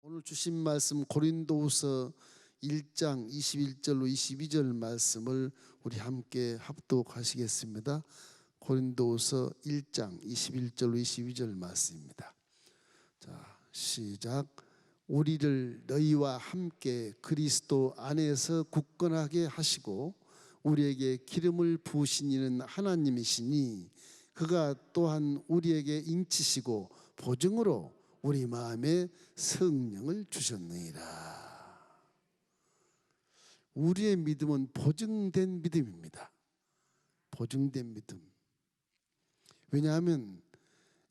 오늘 주신 말씀 고린도후서 1장 21절로 22절 말씀을 우리 함께 합독하시겠습니다. 고린도후서 1장 21절로 22절 말씀입니다. 자, 시작. 우리를 너희와 함께 그리스도 안에서 굳건하게 하시고 우리에게 기름을 부으신 이는 하나님이시니 그가 또한 우리에게 인치시고 보증으로 우리 마음에 성령을 주셨느니라. 우리의 믿음은 보증된 믿음입니다. 보증된 믿음. 왜냐하면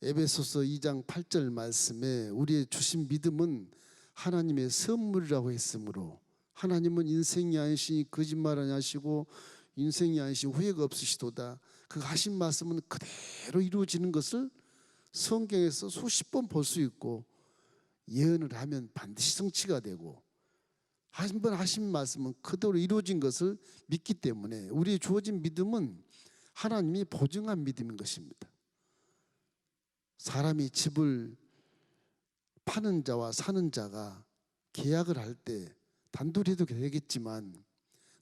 에베소서 2장 8절 말씀에 우리의 주신 믿음은 하나님의 선물이라고 했으므로, 하나님은 인생이 아니시니 거짓말 아니시고 인생이 아니시고 후회가 없으시도다. 그 하신 말씀은 그대로 이루어지는 것을 성경에서 수십 번 볼 수 있고, 예언을 하면 반드시 성취가 되고, 한 번 하신 말씀은 그대로 이루어진 것을 믿기 때문에 우리의 주어진 믿음은 하나님이 보증한 믿음인 것입니다. 사람이 집을 파는 자와 사는 자가 계약을 할 때 단둘이 해도 되겠지만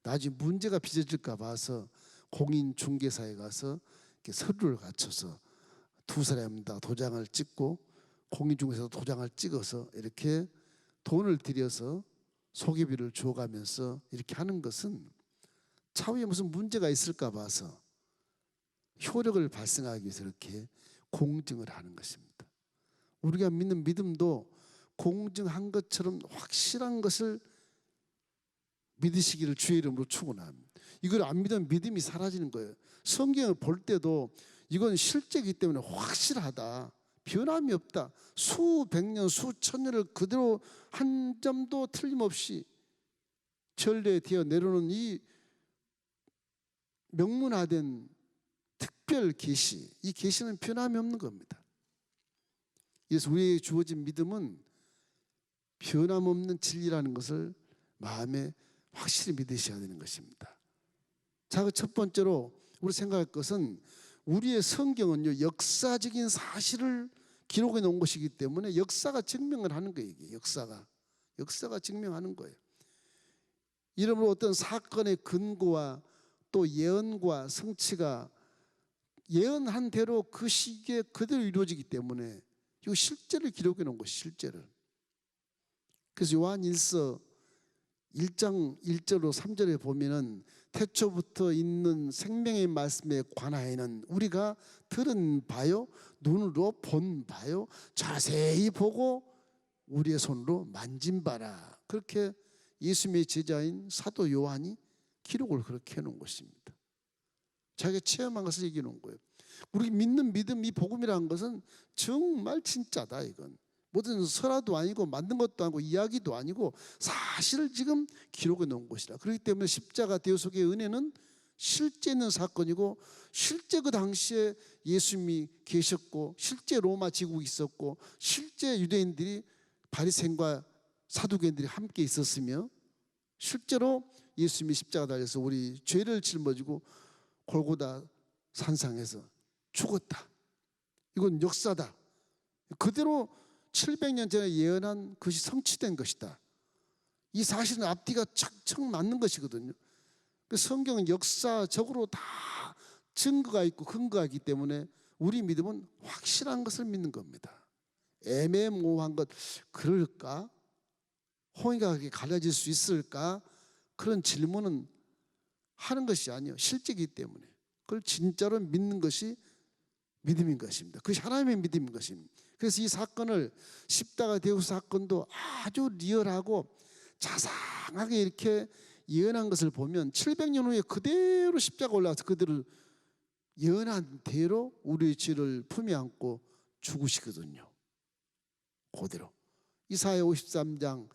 나중에 문제가 빚어질까 봐서 공인중개사에 가서 이렇게 서류를 갖춰서 두 사람 다 도장을 찍고 공인중개사도 도장을 찍어서 이렇게 돈을 들여서 소개비를 줘가면서 이렇게 하는 것은 차후에 무슨 문제가 있을까 봐서 효력을 발생하기 위해서 이렇게 공증을 하는 것입니다. 우리가 믿는 믿음도 공증한 것처럼 확실한 것을 믿으시기를 주의 이름으로 축원합니다. 이걸 안 믿으면 믿음이 사라지는 거예요. 성경을 볼 때도 이건 실제이기 때문에 확실하다, 변함이 없다, 수백 년 수천 년을 그대로 한 점도 틀림없이 전래되어 내려오는 이 명문화된 특별 계시, 이 계시는 변함이 없는 겁니다. 그래서 우리에게 주어진 믿음은 변함없는 진리라는 것을 마음에 확실히 믿으셔야 되는 것입니다. 자, 그 첫 번째로 우리 생각할 것은 우리의 성경은요, 역사적인 사실을 기록해 놓은 것이기 때문에 역사가 증명을 하는 거예요. 이게 역사가 증명하는 거예요. 이러므로 어떤 사건의 근거와 또 예언과 성취가 예언한 대로 그 시기에 그대로 이루어지기 때문에 이 실제를 기록해 놓은 것이 실제를. 그래서 요한 1서 1장 1절로 3절에 보면은 태초부터 있는 생명의 말씀에 관하여는 우리가 들은 바요, 눈으로 본 바요, 자세히 보고 우리의 손으로 만진 바라. 그렇게 예수님의 제자인 사도 요한이 기록을 그렇게 해놓은 것입니다. 자기가 체험한 것을 얘기해 놓은 거예요. 우리 믿는 믿음, 이 복음이라는 것은 정말 진짜다. 이건 무슨 설화도 아니고 만든 것도 아니고 이야기도 아니고 사실을 지금 기록해 놓은 것이라. 그렇기 때문에 십자가 대속의 은혜는 실제 있는 사건이고, 실제 그 당시에 예수님이 계셨고, 실제 로마 제국이 있었고, 실제 유대인들이 바리새인과 사두개인들이 함께 있었으며, 실제로 예수님이 십자가 달려서 우리 죄를 짊어지고 골고다 산상에서 죽었다. 이건 역사다. 그대로 700년 전에 예언한 것이 성취된 것이다. 이 사실은 앞뒤가 척척 맞는 것이거든요. 성경은 역사적으로 다 증거가 있고 근거가 있기 때문에 우리 믿음은 확실한 것을 믿는 겁니다. 애매모호한 것, 그럴까? 홍해가 갈라질 수 있을까? 그런 질문은 하는 것이 아니에요. 실제이기 때문에 그걸 진짜로 믿는 것이 믿음인 것입니다. 그것이 하나님의 믿음인 것입니다. 그래서 이 사건을, 십자가 대속 사건도 아주 리얼하고 자상하게 이렇게 예언한 것을 보면 700년 후에 그대로 십자가 올라가서 그들을 예언한 대로 우리의 죄를 품에 안고 죽으시거든요. 그대로. 이사야 53장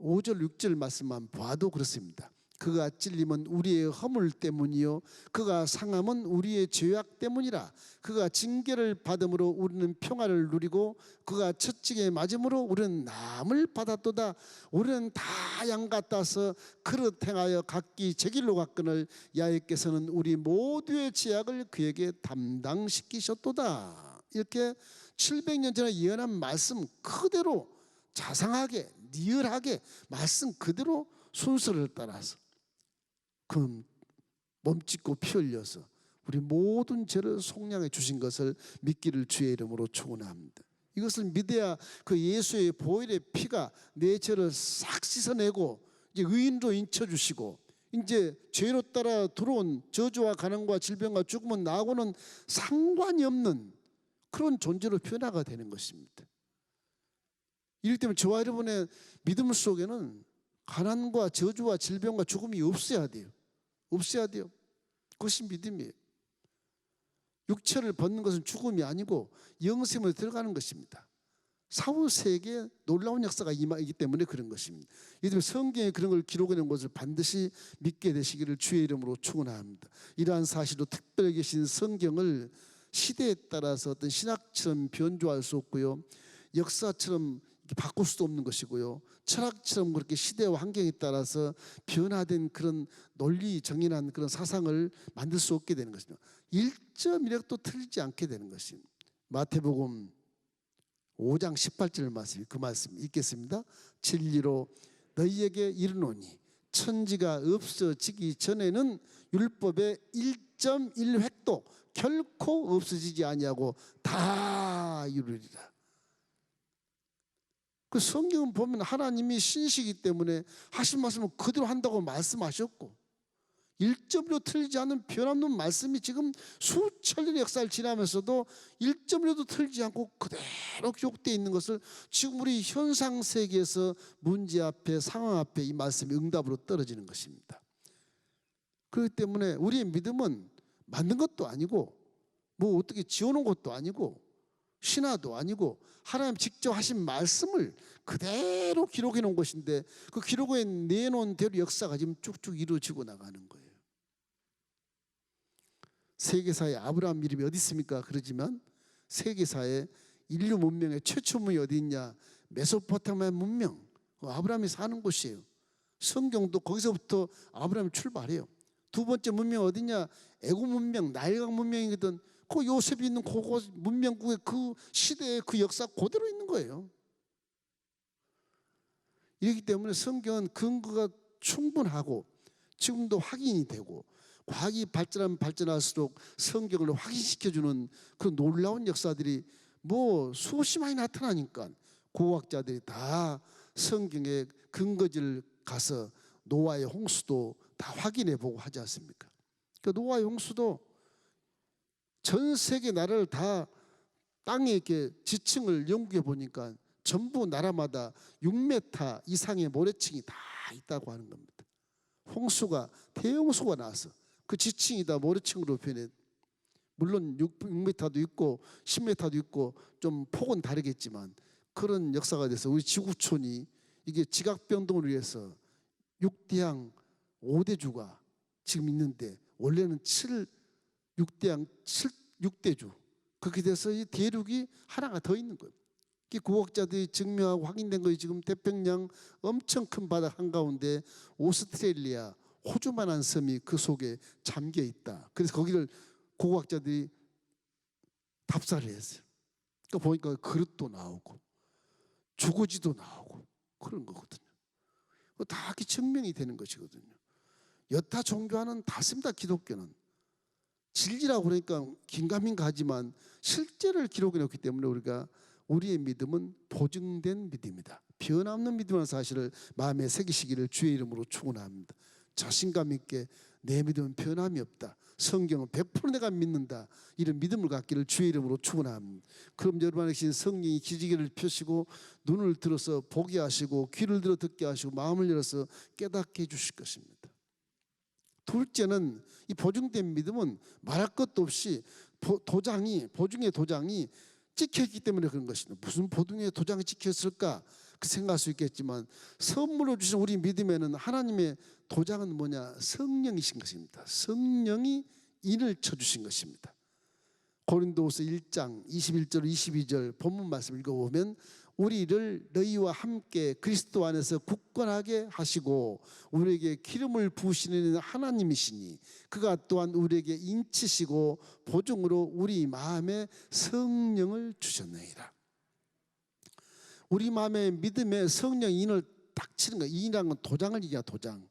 5절 6절 말씀만 봐도 그렇습니다. 그가 찔림은 우리의 허물 때문이요 그가 상함은 우리의 죄악 때문이라. 그가 징계를 받음으로 우리는 평화를 누리고 그가 채찍에 맞음으로 우리는 남을 받았도다. 우리는 다 양 같아서 그릇 행하여 각기 제 길로 갔거늘 야훼께서는 우리 모두의 죄악을 그에게 담당시키셨도다. 이렇게 700년 전에 예언한 말씀 그대로 자상하게 리얼하게 말씀 그대로 순서를 따라서 그 몸짓고 피 흘려서 우리 모든 죄를 속량해 주신 것을 믿기를 주의 이름으로 축원합니다. 이것을 믿어야 그 예수의 보혈의 피가 내 죄를 싹 씻어내고 이제 의인으로 인쳐주시고 이제 죄로 따라 들어온 저주와 가난과 질병과 죽음은 나하고는 상관이 없는 그런 존재로 변화가 되는 것입니다. 이렇기 때문에 저와 여러분의 믿음 속에는 가난과 저주와 질병과 죽음이 없어야 돼요. 없어야 돼요. 그것이 믿음이에요. 육체를 벗는 것은 죽음이 아니고 영생으로 들어가는 것입니다. 사후 세계에 놀라운 역사가 임하기 때문에 그런 것입니다. 이 때문에 성경에 그런 걸 기록해 놓은 것을 반드시 믿게 되시기를 주의 이름으로 축원합니다. 이러한 사실로 특별히 계신 성경을 시대에 따라서 어떤 신학처럼 변조할 수 없고요, 역사처럼 바꿀 수도 없는 것이고요, 철학처럼 그렇게 시대와 환경에 따라서 변화된 그런 논리 정연한 그런 사상을 만들 수 없게 되는 것입니다. 1.1획도 틀리지 않게 되는 것입니다. 마태복음 5장 18절 말씀, 그 말씀 읽겠습니다. 진리로 너희에게 이르노니 천지가 없어지기 전에는 율법의 1.1획도 결코 없어지지 아니하고 다 이루리라. 그 성경은 보면 하나님이 신이시기 때문에 하신 말씀을 그대로 한다고 말씀하셨고 1.1도 틀리지 않는 변함없는 말씀이 지금 수천 년의 역사를 지나면서도 1.1도 틀리지 않고 그대로 기록되어 있는 것을 지금 우리 현상 세계에서 문제 앞에 상황 앞에 이 말씀이 응답으로 떨어지는 것입니다. 그렇기 때문에 우리의 믿음은 만든 것도 아니고 뭐 어떻게 지어놓은 것도 아니고 신화도 아니고 하나님 직접 하신 말씀을 그대로 기록해 놓은 것인데 그 기록에 내놓은 대로 역사가 지금 쭉쭉 이루어지고 나가는 거예요. 세계사에 아브라함 이름이 어디 있습니까? 그러지만 세계사에 인류 문명의 최초 문이 어디 있냐? 메소포타미아 문명, 아브라함이 사는 곳이에요. 성경도 거기서부터 아브라함이 출발해요. 두 번째 문명 어디냐? 애국 문명, 나일강 문명이거든. 그 요셉이 있는 그 문명국의 그 시대의 그 역사 그대로 있는 거예요. 이렇기 때문에 성경은 근거가 충분하고 지금도 확인이 되고 과학이 발전하면 발전할수록 성경을 확인시켜주는 그런 놀라운 역사들이 뭐 수없이 많이 나타나니까 고고학자들이 다 성경의 근거지를 가서 노아의 홍수도 다 확인해보고 하지 않습니까? 그러니까 노아의 홍수도 전 세계 나라를 다 땅에 이렇게 지층을 연구해 보니까 전부 나라마다 6m 이상의 모래층이 다 있다고 하는 겁니다. 홍수가 대홍수가 나서 그 지층이 다 모래층으로 변해. 물론 6m도 있고 10m도 있고 좀 폭은 다르겠지만 그런 역사가 돼서 우리 지구촌이 이게 지각 변동을 위해서 6대양 5대주가 지금 있는데 원래는 6대주 그렇게 돼서 이 대륙이 하나가 더 있는 거예요. 고고학자들이 증명하고 확인된 거예요. 지금 태평양 엄청 큰 바다 한가운데 오스트레일리아 호주만한 섬이 그 속에 잠겨 있다. 그래서 거기를 고고학자들이 답사를 했어요. 그러니까 보니까 그릇도 나오고 주거지도 나오고 그런 거거든요. 다 이렇게 증명이 되는 것이거든요. 여타 종교와는 다릅니다. 기독교는 진리라고 그러니까 긴가민가 하지만 실제를 기록해 놓기 때문에 우리의 믿음은 보증된 믿음이다. 변함없는 믿음이라는 사실을 마음에 새기시기를 주의 이름으로 축원합니다. 자신감 있게 내 믿음은 변함이 없다. 성경은 100% 내가 믿는다. 이런 믿음을 갖기를 주의 이름으로 축원합니다. 그럼 여러분 안에 계신 성령이 기지개를 펴시고 눈을 들어서 보게 하시고 귀를 들어 듣게 하시고 마음을 열어서 깨닫게 해주실 것입니다. 둘째는 이 보증된 믿음은 말할 것도 없이 보증의 도장이 찍혀있기 때문에 그런 것입니다. 무슨 보증의 도장이 찍혔을까? 그 생각할 수 있겠지만 선물로 주신 우리 믿음에는 하나님의 도장은 뭐냐? 성령이신 것입니다. 성령이 인을 쳐주신 것입니다. 고린도후서 1장 21절 22절 본문 말씀 읽어보면 우리를 너희와 함께 그리스도 안에서 굳건하게 하시고 우리에게 기름을 부으시는 하나님이시니 그가 또한 우리에게 인치시고 보증으로 우리 마음에 성령을 주셨느니라. 우리 마음의 믿음에 성령이 인을 딱 치는 거예요. 인이라는 건 도장을 얘기야, 도장.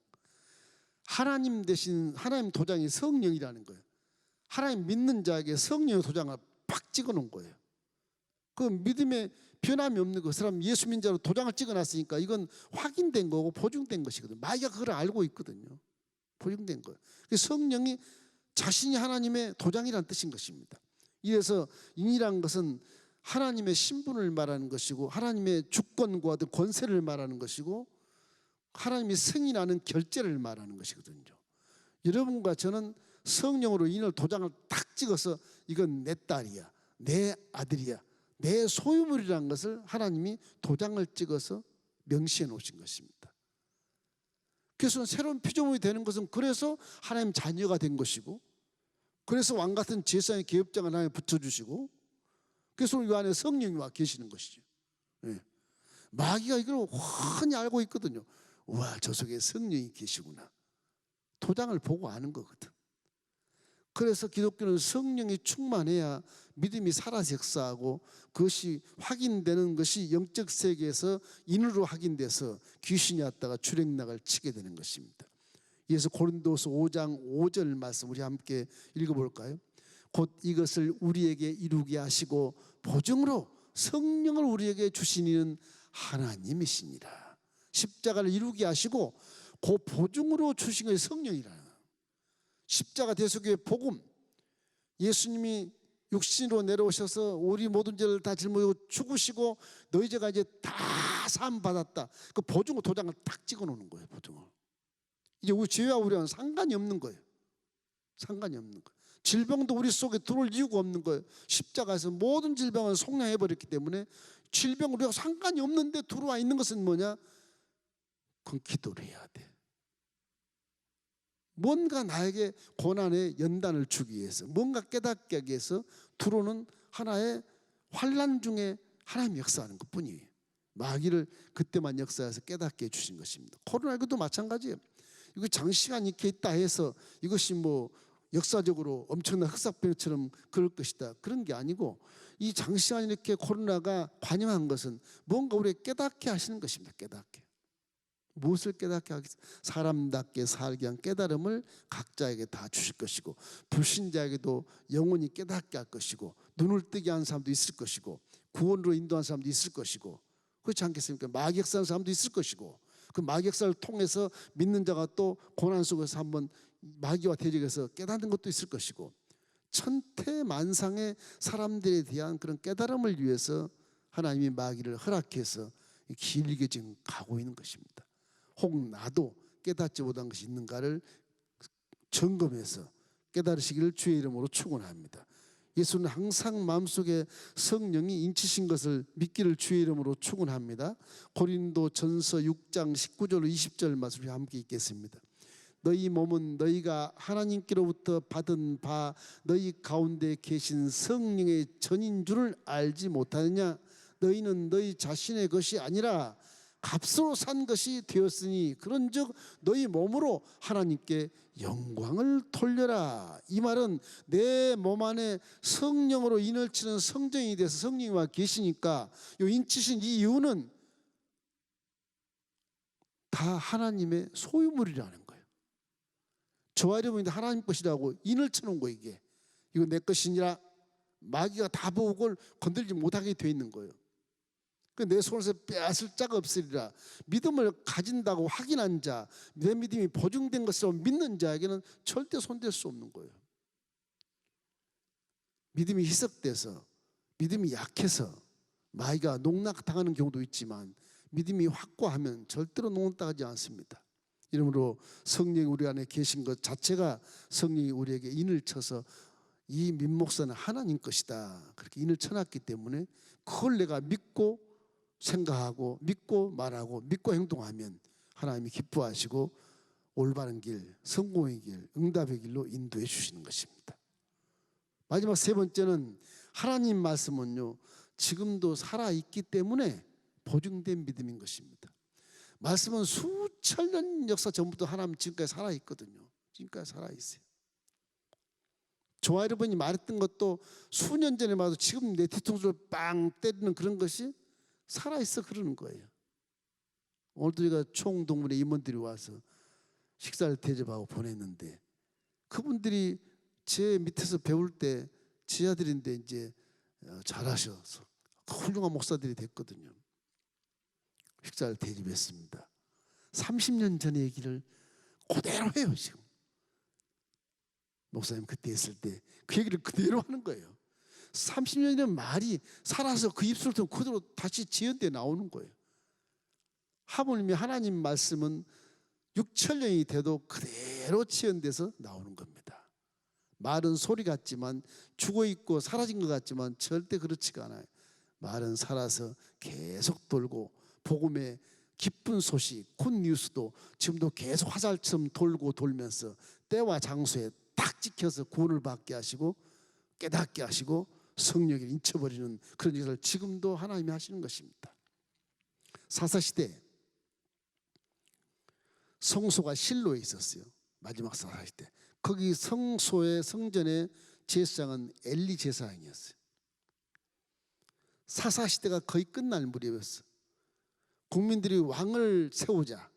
하나님 대신 하나님 도장이 성령이라는 거예요. 하나님 믿는 자에게 성령의 도장을 팍 찍어놓은 거예요. 그 믿음에 변함이 없는 그 사람 예수 믿는 자로 도장을 찍어놨으니까 이건 확인된 거고 보증된 것이거든요. 마귀가 그걸 알고 있거든요. 보증된 거예요. 성령이 자신이 하나님의 도장이라는 뜻인 것입니다. 이래서 인이란 것은 하나님의 신분을 말하는 것이고 하나님의 주권과 권세를 말하는 것이고 하나님이 승인하는 결제를 말하는 것이거든요. 여러분과 저는 성령으로 인을 도장을 딱 찍어서 이건 내 딸이야, 내 아들이야, 내 소유물이라는 것을 하나님이 도장을 찍어서 명시해 놓으신 것입니다. 그래서 새로운 피조물이 되는 것은 그래서 하나님 자녀가 된 것이고 그래서 왕같은 제사의 계급장을 하나님 붙여주시고 그래서 이 안에 성령이 와 계시는 것이죠. 네. 마귀가 이걸 훤히 알고 있거든요. 와, 저 속에 성령이 계시구나. 도장을 보고 아는 거거든. 그래서 기독교는 성령이 충만해야 믿음이 살아서 역사하고 그것이 확인되는 것이 영적 세계에서 인으로 확인돼서 귀신이 왔다가 출행락을 치게 되는 것입니다. 그래서 고린도서 5장 5절 말씀 우리 함께 읽어볼까요? 곧 이것을 우리에게 이루게 하시고 보증으로 성령을 우리에게 주신 이는 하나님이시니라. 십자가를 이루게 하시고 그 보증으로 주신 것이 성령이라. 십자가 대속의 복음, 예수님이 육신으로 내려오셔서 우리 모든 죄를 다 짊어지고 죽으시고 너희 죄가 이제 다 사함 받았다. 그 보증으로 도장을 딱 찍어놓는 거예요. 보증을. 이제 우리 죄와 우리와는 상관이 없는 거예요. 상관이 없는 거예요. 질병도 우리 속에 들어올 이유가 없는 거예요. 십자가에서 모든 질병을 속량해버렸기 때문에 질병 우리가 상관이 없는데 들어와 있는 것은 뭐냐? 그건 기도를 해야 돼. 뭔가 나에게 고난의 연단을 주기 위해서 뭔가 깨닫게 하기 위해서 들어오는 하나의 환난 중에 하나님 역사하는 것뿐이에요. 마귀를 그때만 역사해서 깨닫게 해주신 것입니다. 코로나19도 마찬가지예요. 이거 장시간 이렇게 있다 해서 이것이 뭐 역사적으로 엄청난 흑사병처럼 그럴 것이다. 그런 게 아니고 이 장시간 이렇게 코로나가 관영한 것은 뭔가 우리에게 깨닫게 하시는 것입니다. 깨닫게. 무엇을 깨닫게 하겠어요? 사람답게 살게 한 깨달음을 각자에게 다 주실 것이고 불신자에게도 영원히 깨닫게 할 것이고 눈을 뜨게 한 사람도 있을 것이고 구원으로 인도한 사람도 있을 것이고 그렇지 않겠습니까? 마귀 역사하는 사람도 있을 것이고 그 마귀 역사를 통해서 믿는 자가 또 고난 속에서 한번 마귀와 대적해서 깨닫는 것도 있을 것이고 천태만상의 사람들에 대한 그런 깨달음을 위해서 하나님이 마귀를 허락해서 길게 지금 가고 있는 것입니다. 혹 나도 깨닫지 못한 것이 있는가를 점검해서 깨달으시기를 주의 이름으로 축원합니다. 예수는 항상 마음속에 성령이 인치신 것을 믿기를 주의 이름으로 축원합니다. 고린도전서 6장 19절 20절 말씀을 함께 읽겠습니다. 너희 몸은 너희가 하나님께로부터 받은 바 너희 가운데 계신 성령의 전인 줄을 알지 못하느냐? 너희는 너희 자신의 것이 아니라 값으로 산 것이 되었으니 그런즉 너희 몸으로 하나님께 영광을 돌려라. 이 말은 내 몸 안에 성령으로 인을 치는 성전이 돼서 성령이 와 계시니까 이 인치신 이 이유는 다 하나님의 소유물이라는 거예요. 저와 여러분이 하나님 것이라고 인을 쳐놓은 거예요. 이거 내 것이니라 마귀가 다 보고 그걸 건들지 못하게 돼 있는 거예요. 내 손에서 빼앗을 자가 없으리라. 믿음을 가진다고 확인한 자, 내 믿음이 보증된 것으로 믿는 자에게는 절대 손댈 수 없는 거예요. 믿음이 희석돼서 믿음이 약해서 마귀가 농락당하는 경우도 있지만 믿음이 확고하면 절대로 농락당하지 않습니다. 이러므로 성령이 우리 안에 계신 것 자체가 성령이 우리에게 인을 쳐서 이 민목사는 하나님 것이다 그렇게 인을 쳐놨기 때문에 그걸 내가 믿고 생각하고 믿고 말하고 믿고 행동하면 하나님이 기뻐하시고 올바른 길, 성공의 길, 응답의 길로 인도해 주시는 것입니다. 마지막 세 번째는 하나님 말씀은요 지금도 살아있기 때문에 보증된 믿음인 것입니다. 말씀은 수천 년 역사 전부터 하나님 지금까지 살아있거든요. 지금까지 살아있어요. 저와 여러분이 말했던 것도 수년 전에 봐도 지금 내 뒤통수를 빵 때리는 그런 것이 살아있어 그러는 거예요. 오늘도 우리가 총동문회 임원들이 와서 식사를 대접하고 보냈는데 그분들이 제 밑에서 배울 때 제 아들인데 이제 잘하셔서 훌륭한 목사들이 됐거든요. 식사를 대접했습니다. 30년 전의 얘기를 그대로 해요 지금. 목사님 그때 했을 때 그 얘기를 그대로 하는 거예요. 30년이라는 말이 살아서 그 입술부터 그대로 다시 지연돼 나오는 거예요. 하물며 하나님 말씀은 6천년이 돼도 그대로 지연돼서 나오는 겁니다. 말은 소리 같지만 죽어있고 사라진 것 같지만 절대 그렇지가 않아요. 말은 살아서 계속 돌고 복음의 기쁜 소식, 굿뉴스도 지금도 계속 화살처럼 돌고 돌면서 때와 장소에 딱 지켜서 구원을 받게 하시고 깨닫게 하시고 성령을 인쳐버리는 그런 일을 지금도 하나님이 하시는 것입니다. 사사시대 성소가 실로에 있었어요. 마지막 사사시대. 거기 성소의 성전의 제사장은 엘리 제사장이었어요. 사사시대가 거의 끝날 무렵이었어요. 국민들이 왕을 세우자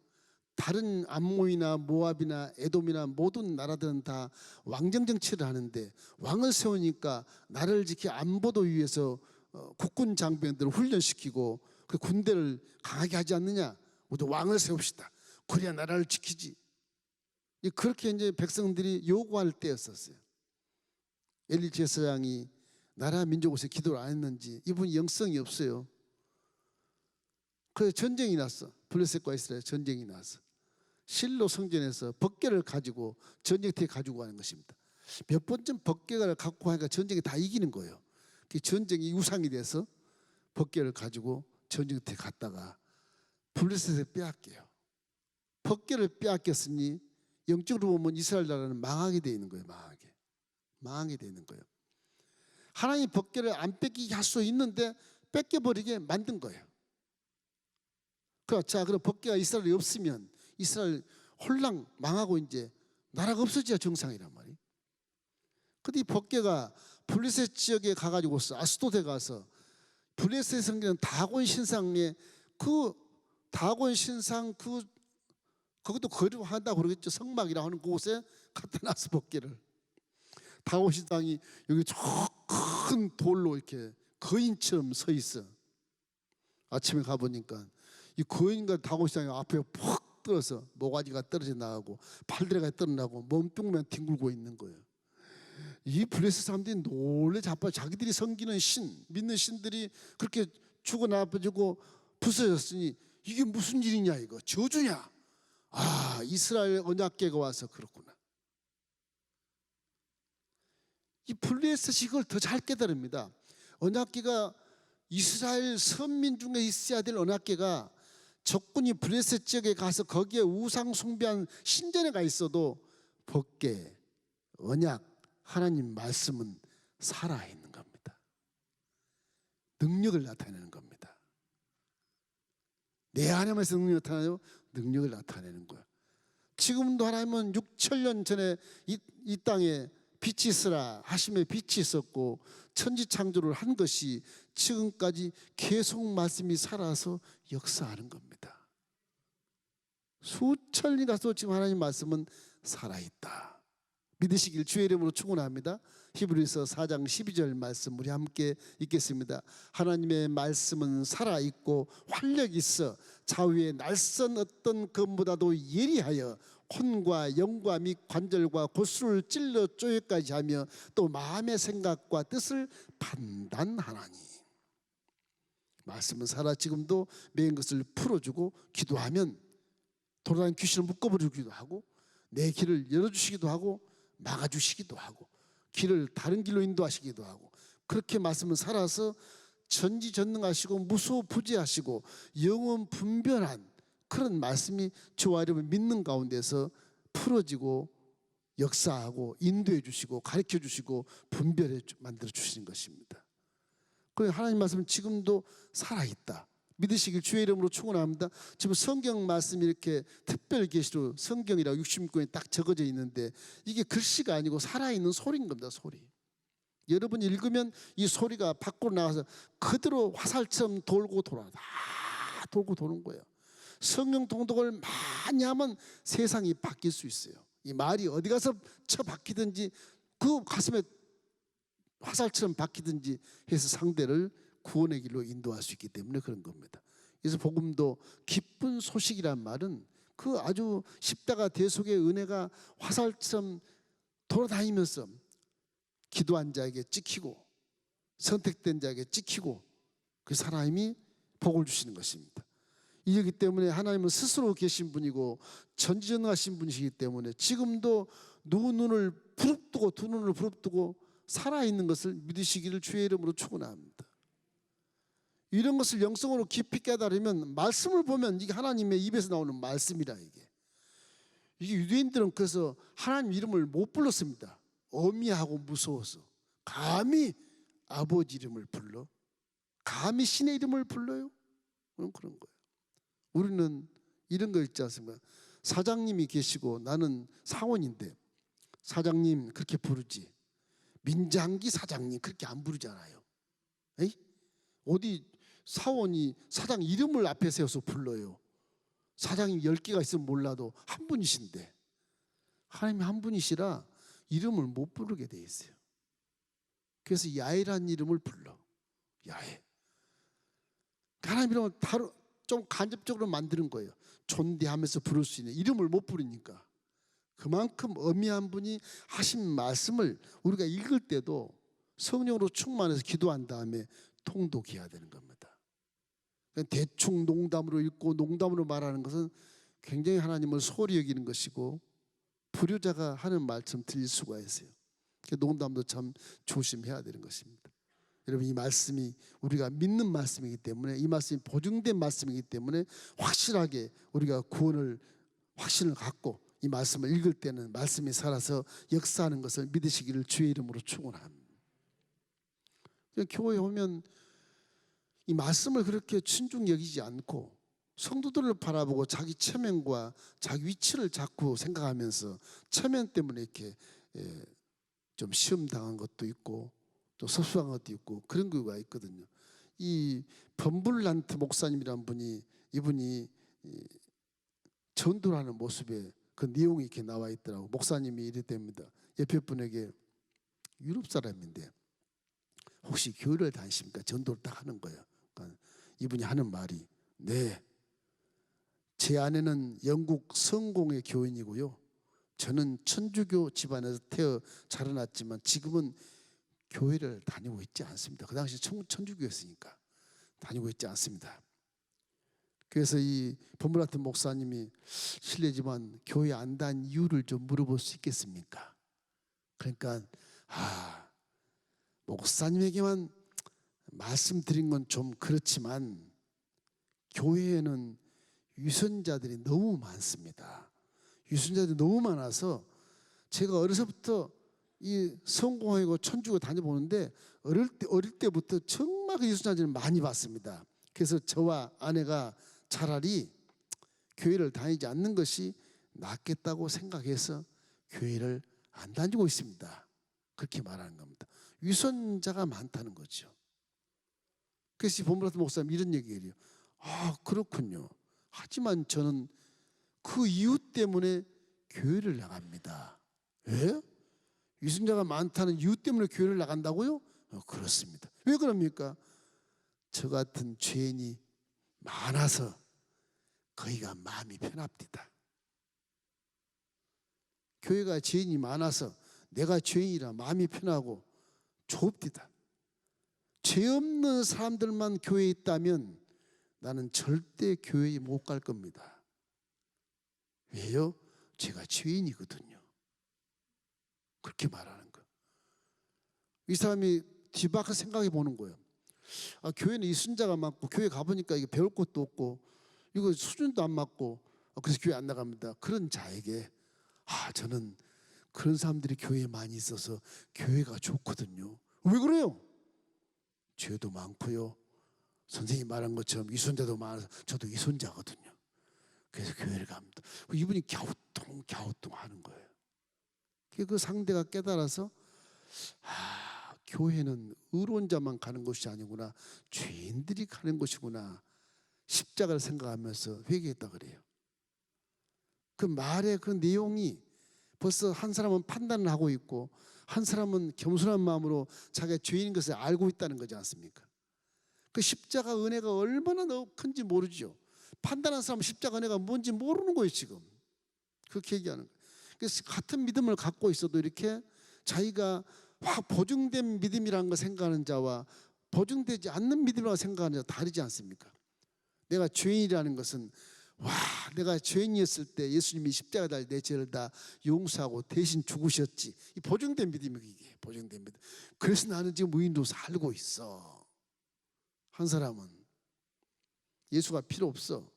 다른 암몬이나 모압이나 에돔이나 모든 나라들은 다 왕정 정치를 하는데 왕을 세우니까 나라를 지키 안보도 위해서 국군 장병들을 훈련시키고 그 군대를 강하게 하지 않느냐. 우리도 왕을 세웁시다. 그래야 나라를 지키지. 그렇게 이제 백성들이 요구할 때였었어요. 엘리 제사장이 나라 민족에서 기도를 안 했는지 이분이 영성이 없어요. 그래서 전쟁이 났어. 블레셋과 이스라엘 전쟁이 났어. 실로 성전에서 법궤를 가지고 전쟁터에 가지고 가는 것입니다. 몇 번쯤 법궤를 갖고 가니까 전쟁이 다 이기는 거예요. 전쟁이 우상이 돼서 법궤를 가지고 전쟁터에 갔다가 블레셋에 빼앗겨요. 법궤를 빼앗겼으니 영적으로 보면 이스라엘 나라는 망하게 되어 있는 거예요. 망하게 되어 있는 거예요. 하나님 법궤를 안 뺏기게 할 수 있는데 뺏겨버리게 만든 거예요. 자, 그럼 법궤가 이스라엘이 없으면 이스라엘 홀랑 망하고 이제 나라가 없어져야 정상이란 말이에요. 근데 이 법궤가 블레셋 지역에 가가지고 아스도데 가서 블레셋 성경은 다곤 신상에 그 다곤 신상 그것도 거류한다고 그러겠죠. 성막이라고 하는 그곳에 갖다 놨어 법궤를. 다곤 신상이 여기 저 큰 돌로 이렇게 거인처럼 서 있어. 아침에 가보니까 이 거인과 다곤 신상이 앞에 푹 떨어서 모가지가 떨어져 나가고 팔다리가 떨어나고 몸뚱만 뒹굴고 있는 거예요. 이 블레셋 사람들이 놀래 자빠 자기들이 섬기는 신, 믿는 신들이 그렇게 죽어나가지고 부서졌으니 이게 무슨 일이냐 이거 저주냐. 아, 이스라엘 언약궤가 와서 그렇구나. 이 블레셋이 이걸 더 잘 깨달습니다. 언약궤가 이스라엘 선민 중에 있어야 될 언약궤가 적군이 블레셋 지역에 가서 거기에 우상 숭배한 신전에 가 있어도 법궤, 언약, 하나님 말씀은 살아있는 겁니다. 능력을 나타내는 겁니다. 내 안에서 능력을 나타내요. 능력을 나타내는 거야. 지금도 하나님은 6천년 전에 이 땅에 빛이 있으라 하심에 빛이 있었고 천지창조를 한 것이 지금까지 계속 말씀이 살아서 역사하는 겁니다. 수천리 가서 지금 하나님 말씀은 살아있다. 믿으시길 주의 이름으로 축원합니다. 히브리서 4장 12절 말씀 우리 함께 읽겠습니다. 하나님의 말씀은 살아있고 활력이 있어 좌우에 날선 어떤 검보다도 예리하여 혼과 영과 및 관절과 골수를 찔러 쪼개까지 하며 또 마음의 생각과 뜻을 판단하나니. 말씀은 살아 지금도 매인 것을 풀어주고 기도하면 돌아다니는 귀신을 묶어버리기도 하고 내 길을 열어주시기도 하고 막아주시기도 하고 길을 다른 길로 인도하시기도 하고 그렇게 말씀은 살아서 전지전능하시고 무소부재하시고 영원 분별한 그런 말씀이 저와 여러분 믿는 가운데서 풀어지고 역사하고 인도해 주시고 가르쳐 주시고 분별해 만들어 주시는 것입니다. 그래서 하나님 말씀은 지금도 살아있다. 믿으시길 주의 이름으로 축원합니다. 지금 성경 말씀이 이렇게 특별 계시로 성경이라고 66권에 딱 적어져 있는데 이게 글씨가 아니고 살아있는 소리인 겁니다. 소리. 여러분이 읽으면 이 소리가 밖으로 나가서 그대로 화살처럼 돌고 돌아, 다 돌고 도는 거예요. 성령 통독을 많이 하면 세상이 바뀔 수 있어요. 이 말이 어디 가서 쳐박히든지 그 가슴에 화살처럼 박히든지 해서 상대를 구원의 길로 인도할 수 있기 때문에 그런 겁니다. 그래서 복음도 기쁜 소식이란 말은 그 아주 십자가 대속의 은혜가 화살처럼 돌아다니면서 기도한 자에게 찍히고 선택된 자에게 찍히고 그 사람이 복을 주시는 것입니다. 이기 때문에 하나님은 스스로 계신 분이고 전지전능하신 분이시기 때문에 지금도 누구 눈을 부릅뜨고 두 눈을 부릅뜨고 살아있는 것을 믿으시기를 주의 이름으로 축원합니다. 이런 것을 영성으로 깊이 깨달으면 말씀을 보면 이게 하나님의 입에서 나오는 말씀이라 이게 유대인들은 그래서 하나님 이름을 못 불렀습니다. 어미하고 무서워서 감히 아버지 이름을 불러? 감히 신의 이름을 불러요? 그런 거예요. 우리는 이런 거 있지 않습니까? 사장님이 계시고 나는 사원인데 사장님 그렇게 부르지 민장기 사장님 그렇게 안 부르잖아요. 에이? 어디 사원이 사장 이름을 앞에 세워서 불러요. 사장님 10개가 있으면 몰라도 한 분이신데 하나님이 한 분이시라 이름을 못 부르게 돼 있어요. 그래서 야훼라는 이름을 불러. 야훼. 하나님 이름을 좀 간접적으로 만드는 거예요. 존대하면서 부를 수 있는 이름을 못 부르니까. 그만큼 어미한 분이 하신 말씀을 우리가 읽을 때도 성령으로 충만해서 기도한 다음에 통독해야 되는 겁니다. 대충 농담으로 읽고 농담으로 말하는 것은 굉장히 하나님을 소홀히 여기는 것이고 불효자가 하는 말처럼 들릴 수가 있어요. 농담도 참 조심해야 되는 것입니다. 여러분 이 말씀이 우리가 믿는 말씀이기 때문에 이 말씀이 보증된 말씀이기 때문에 확실하게 우리가 구원을 확신을 갖고 이 말씀을 읽을 때는 말씀이 살아서 역사하는 것을 믿으시기를 주의 이름으로 축원합니다. 교회에 오면 이 말씀을 그렇게 친중 여기지 않고 성도들을 바라보고 자기 체면과 자기 위치를 자꾸 생각하면서 체면 때문에 이렇게 좀 시험 당한 것도 있고 또 섭섭한 것도 있고 그런 경우가 있거든요. 이 범블란트 목사님이란 분이 이분이 전도를 하는 모습에 그 내용이 이렇게 나와 있더라고. 목사님이 이랬답니다. 옆에 분에게 유럽 사람인데 혹시 교회를 다니십니까? 전도를 딱 하는 거예요. 그러니까 이분이 하는 말이 네, 제 아내는 영국 성공의 교인이고요. 저는 천주교 집안에서 태어 자라났지만 지금은 교회를 다니고 있지 않습니다. 그 당시 천주교였으니까 다니고 있지 않습니다. 그래서 이 범블란트 목사님이 실례지만 교회 안 다닌 이유를 좀 물어볼 수 있겠습니까? 그러니까 목사님에게만 말씀드린 건 좀 그렇지만 교회에는 유선자들이 너무 많습니다. 유선자들이 너무 많아서 제가 어려서부터 이 성공하고 천주교 다녀보는데 어릴 때부터 정말 그 유선자들을 많이 봤습니다. 그래서 저와 아내가 차라리 교회를 다니지 않는 것이 낫겠다고 생각해서 교회를 안 다니고 있습니다. 그렇게 말하는 겁니다. 유선자가 많다는 거죠. 그래서 범블란트 목사님 이런 얘기를 해요. 그렇군요. 하지만 저는 그 이유 때문에 교회를 나갑니다. 왜? 유선자가 많다는 이유 때문에 교회를 나간다고요? 그렇습니다. 왜 그럽니까? 저 같은 죄인이 많아서 거기가 마음이 편합니다. 교회가 죄인이 많아서 내가 죄인이라 마음이 편하고 좁디다. 죄 없는 사람들만 교회에 있다면 나는 절대 교회에 못 갈 겁니다. 왜요? 제가 죄인이거든요. 그렇게 말하는 거예요. 이 사람이 뒤바꿔 생각해 보는 거예요. 교회는 이 순자가 많고 교회 가보니까 이게 배울 것도 없고 이거 수준도 안 맞고 그래서 교회 안 나갑니다. 그런 자에게 저는 그런 사람들이 교회에 많이 있어서 교회가 좋거든요. 왜 그래요? 죄도 많고요. 선생님이 말한 것처럼 위선자도 많아서 저도 위선자거든요. 그래서 교회를 갑니다. 이분이 갸우뚱 하는 거예요. 그 상대가 깨달아서 교회는 의로운 자만 가는 곳이 아니구나. 죄인들이 가는 곳이구나. 십자가를 생각하면서 회개했다 그래요. 그 말의 그 내용이 벌써 한 사람은 판단을 하고 있고 한 사람은 겸손한 마음으로 자기가 죄인인 것을 알고 있다는 거지 않습니까? 그 십자가 은혜가 얼마나 큰지 모르죠. 판단한 사람은 십자가 은혜가 뭔지 모르는 거예요 지금. 그렇게 얘기하는 거예요. 그래서 같은 믿음을 갖고 있어도 이렇게 자기가 보증된 믿음이라는 걸 생각하는 자와 보증되지 않는 믿음이라고 생각하는 자 다르지 않습니까? 내가 죄인이라는 것은 내가 죄인이었을 때 예수님이 십자가 달려 내 죄를 다 용서하고 대신 죽으셨지. 이 보증된 믿음이 이게 보증된 믿음. 그래서 나는 지금 무인도로 살고 있어. 한 사람은 예수가 필요 없어.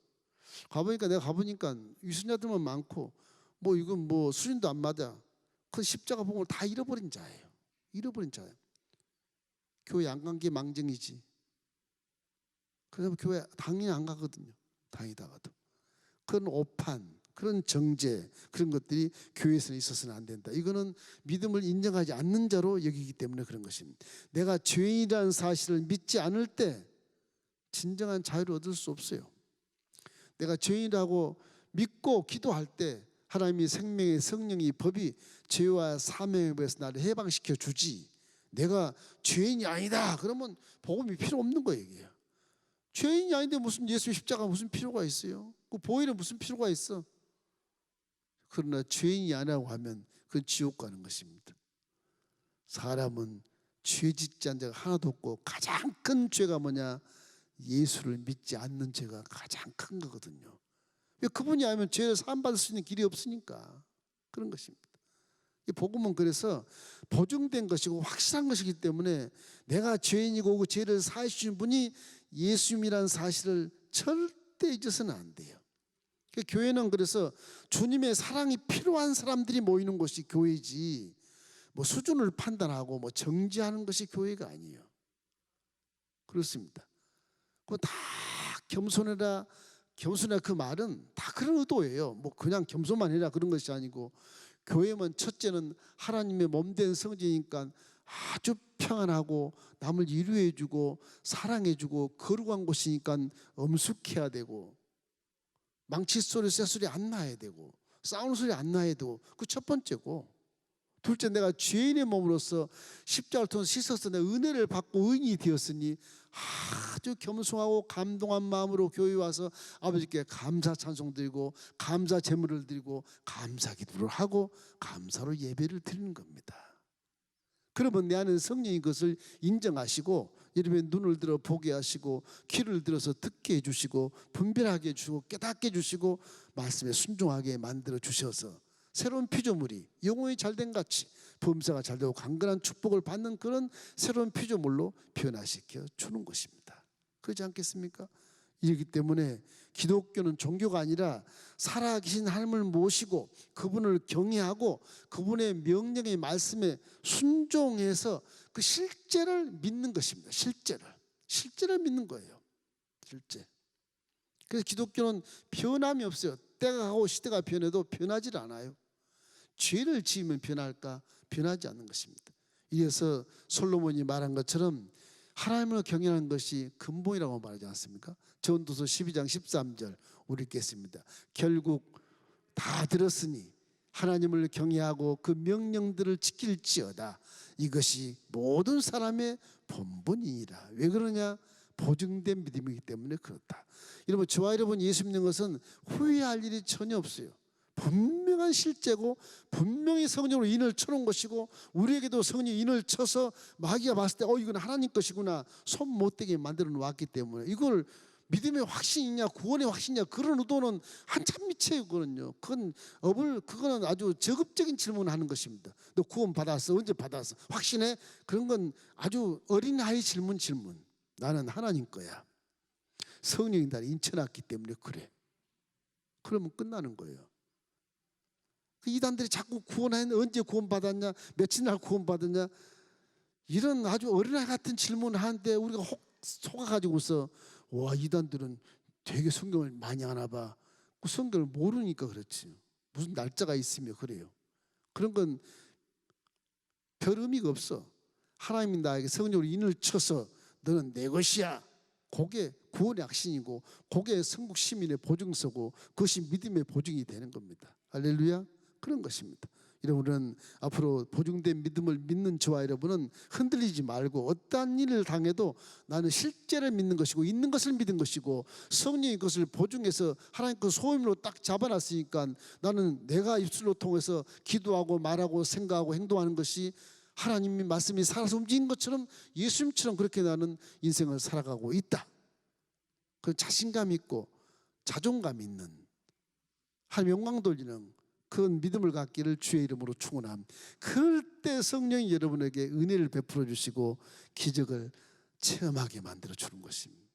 내가 가보니까 위선자들만 많고 이건 수준도 안 맞아. 그 십자가 복음을 다 잃어버린 자예요. 잃어버린 자예요. 교회 안 간 게 망정이지. 그래서 교회 당연히 안 가거든요. 다니다가도. 그런 오판, 그런 정죄, 그런 것들이 교회에서는 있어서는 안 된다. 이거는 믿음을 인정하지 않는 자로 여기기 때문에 그런 것입니다. 내가 죄인이라는 사실을 믿지 않을 때 진정한 자유를 얻을 수 없어요. 내가 죄인이라고 믿고 기도할 때 하나님이 생명의 성령이 법이 죄와 사명에 대해서 나를 해방시켜 주지. 내가 죄인이 아니다 그러면 복음이 필요 없는 거예요. 이게. 죄인이 아닌데 무슨 예수의 십자가 무슨 필요가 있어요? 그 보혈은 무슨 필요가 있어? 그러나 죄인이 아니라고 하면 그건 지옥 가는 것입니다. 사람은 죄 짓지 않은 자가 하나도 없고 가장 큰 죄가 뭐냐? 예수를 믿지 않는 죄가 가장 큰 거거든요. 왜 그분이 아니면 죄를 사함받을 수 있는 길이 없으니까 그런 것입니다. 이 복음은 그래서 보증된 것이고 확실한 것이기 때문에 내가 죄인이고 그 죄를 사해 주신 분이 예수님이라는 사실을 절대 잊어서는 안 돼요. 교회는 그래서 주님의 사랑이 필요한 사람들이 모이는 곳이 교회지 수준을 판단하고 정지하는 것이 교회가 아니에요. 그렇습니다. 그거 다 겸손해라 그 말은 다 그런 의도예요. 그냥 겸손만 해라 그런 것이 아니고 교회면 첫째는 하나님의 몸된 성전이니까 아주 평안하고 남을 위로해주고 사랑해주고 거룩한 곳이니까 엄숙해야 되고 망치 소리 쇠소리 안 나야 되고 싸우는 소리 안 나야 되고 그 첫 번째고 둘째 내가 죄인의 몸으로서 십자가를 통해서 씻어서 내 은혜를 받고 의인이 되었으니 아주 겸손하고 감동한 마음으로 교회에 와서 아버지께 감사 찬송 드리고 감사 제물을 드리고 감사 기도를 하고 감사로 예배를 드리는 겁니다. 그러면 내 안에 성령이 그것을 인정하시고 여러분의 눈을 들어 보게 하시고 귀를 들어서 듣게 해주시고 분별하게 해주시고 깨닫게 해주시고 말씀에 순종하게 만들어 주셔서 새로운 피조물이 영혼이 잘된 같이 범사가 잘되고 강건한 축복을 받는 그런 새로운 피조물로 변화시켜 주는 것입니다. 그렇지 않겠습니까? 이렇기 때문에 기독교는 종교가 아니라 살아계신 하나님을 모시고 그분을 경외하고 그분의 명령의 말씀에 순종해서 그 실제를 믿는 것입니다. 실제를 믿는 거예요. 실제. 그래서 기독교는 변함이 없어요. 때가 가고 시대가 변해도 변하지 않아요. 죄를 지으면 변할까? 변하지 않는 것입니다. 이래서 솔로몬이 말한 것처럼 하나님을 경외하는 것이 근본이라고 말하지 않습니까? 전도서 12장 13절 우리 읽겠습니다. 결국 다 들었으니 하나님을 경외하고 그 명령들을 지킬지어다. 이것이 모든 사람의 본분이니라. 왜 그러냐? 보증된 믿음이기 때문에 그렇다. 여러분 저와 여러분 예수 믿는 것은 후회할 일이 전혀 없어요. 분명한 실제고 분명히 성령으로 인을 쳐놓은 것이고 우리에게도 성령이 인을 쳐서 마귀가 봤을 때 이건 하나님 것이구나 손 못대게 만들어 놓았기 때문에 이걸 믿음의 확신이냐 구원의 확신이냐 그런 의도는 한참 미쳐요. 그거는 아주 저급적인 질문을 하는 것입니다. 너 구원 받았어? 언제 받았어? 확신해? 그런 건 아주 어린아이 질문. 나는 하나님 거야. 성령이 나를 인쳐놨기 때문에 그래. 그러면 끝나는 거예요. 이단들이 자꾸 구원하는데 언제 구원받았냐? 며칠 날 구원받았냐? 이런 아주 어린아이 같은 질문을 하는데 우리가 혹 속아가지고서 와 이단들은 되게 성경을 많이 아나 봐. 그 성경을 모르니까 그렇지. 무슨 날짜가 있으며 그래요. 그런 건 별 의미가 없어. 하나님이 나에게 성령으로 인을 쳐서 너는 내 것이야. 그게 구원의 확신이고 그게 천국 시민의 보증서고 그것이 믿음의 보증이 되는 겁니다. 할렐루야. 그런 것입니다. 여러분은 앞으로 보증된 믿음을 믿는 저와 여러분은 흔들리지 말고 어떠한 일을 당해도 나는 실제를 믿는 것이고 있는 것을 믿는 것이고 성령이 그것을 보증해서 하나님 그 소임으로 딱 잡아놨으니까 나는 내가 입술로 통해서 기도하고 말하고 생각하고 행동하는 것이 하나님의 말씀이 살아서 움직인 것처럼 예수님처럼 그렇게 나는 인생을 살아가고 있다. 그 자신감 있고 자존감 있는 하나님 영광 돌리는 그런 믿음을 갖기를 주의 이름으로 축원합니다. 그럴 때 성령이 여러분에게 은혜를 베풀어 주시고 기적을 체험하게 만들어 주는 것입니다.